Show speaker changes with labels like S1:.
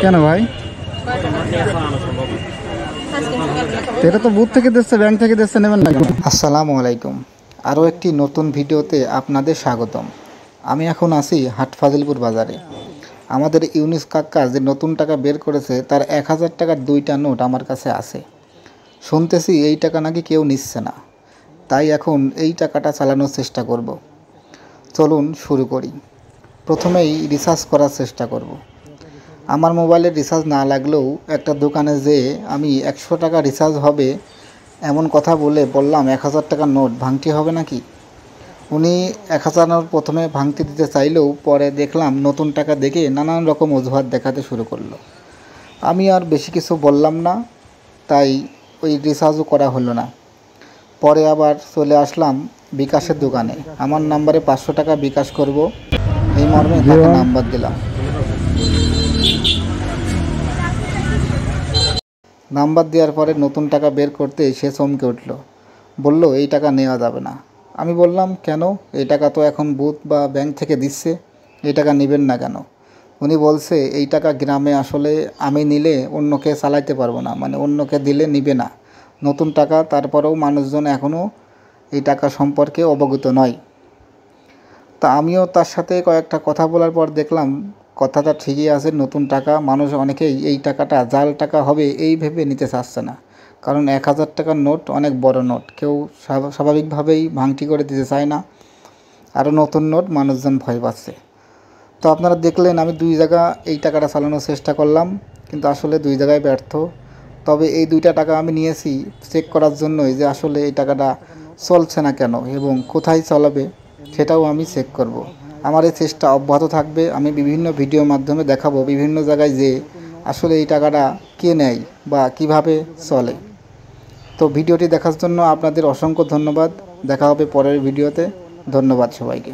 S1: কেন ভাই? এটা তো বুথ থেকে দিচ্ছে, ব্যাংক থেকে দিচ্ছে, নেবেন না কেন?
S2: আসসালামু আলাইকুম। আরও একটি নতুন ভিডিওতে আপনাদের স্বাগতম। আমি এখন আছি হাটফাজিলপুর বাজারে। আমাদের ইউনুস কাকা যে নতুন টাকা বের করেছে তার 1000 টাকার 2টা নোট আমার কাছে আছে। শুনতেছি এই টাকা নাকি কেউ নিচ্ছে না, তাই এখন এই টাকাটা চালানোর চেষ্টা করব। চলুন শুরু করি। প্রথমেই রিচার্জ করার চেষ্টা করব। আমার মোবাইলে রিচার্জ না লাগলেও একটা দোকানে যেয়ে আমি 100 টাকা রিচার্জ হবে এমন কথা বললাম 1000 টাকার নোট ভাঙতি হবে নাকি। উনি 1000 নোট প্রথমে ভাঙতি দিতে চাইলেও পরে দেখলাম নতুন টাকা দেখে নানান রকম অজুহাত দেখাতে শুরু করলো। আমি আর বেশি কিছু বললাম না, তাই ওই রিচার্জও করা হলো না। পরে আবার চলে আসলাম বিকাশের দোকানে। আমার নাম্বারে 500 টাকা বিকাশ করব এই মর্মে তাকে নাম্বার দিলাম। নাম্বার দেওয়ার পরে নতুন টাকা বের করতে সে চমকে উঠল, বলল এই টাকা নেওয়া যাবে না। আমি বললাম কেন, এই টাকা তো এখন বুথ বা ব্যাংক থেকে দিচ্ছে, এই টাকা নেবেন না কেন? উনি বলছে এই টাকা গ্রামে আসলে আমি নিলে অন্যকে চালাইতে পারবো না, মানে অন্যকে দিলে নিবে না, নতুন টাকা, তারপরেও মানুষজন এখনও এই টাকা সম্পর্কে অবগত নয়। তা আমিও তার সাথে কয়েকটা কথা বলার পর দেখলাম কথাটা ঠিকই আছে। নতুন টাকা মানুষ অনেকেই এই টাকাটা জাল টাকা হবে এই ভেবে নিতে চাচ্ছে না, কারণ 1000 টাকার নোট অনেক বড় নোট, কেউ স্বাভাবিকভাবেই ভাঙতি করে দিতে চায় না। আরও নতুন নোট মানুষজন ভয় পাচ্ছে। তো আপনারা দেখলেন আমি 2 জায়গা এই টাকাটা চালানোর চেষ্টা করলাম, কিন্তু আসলে 2 জায়গায় ব্যর্থ। তবে এই 2টা টাকা আমি নিয়েছি চেক করার জন্যই যে আসলে এই টাকাটা চলছে না কেন এবং কোথায় চলাবে সেটাও আমি চেক করব। আমার এই চেষ্টা অব্যাহত থাকবে। আমি বিভিন্ন ভিডিওর মাধ্যমে দেখাবো বিভিন্ন জায়গায় যে আসলে এই টাকাটা কে নেয় বা কিভাবে চলে। তো ভিডিওটি দেখার জন্য আপনাদের অসংখ্য ধন্যবাদ। দেখা হবে পরের ভিডিওতে। ধন্যবাদ সবাইকে।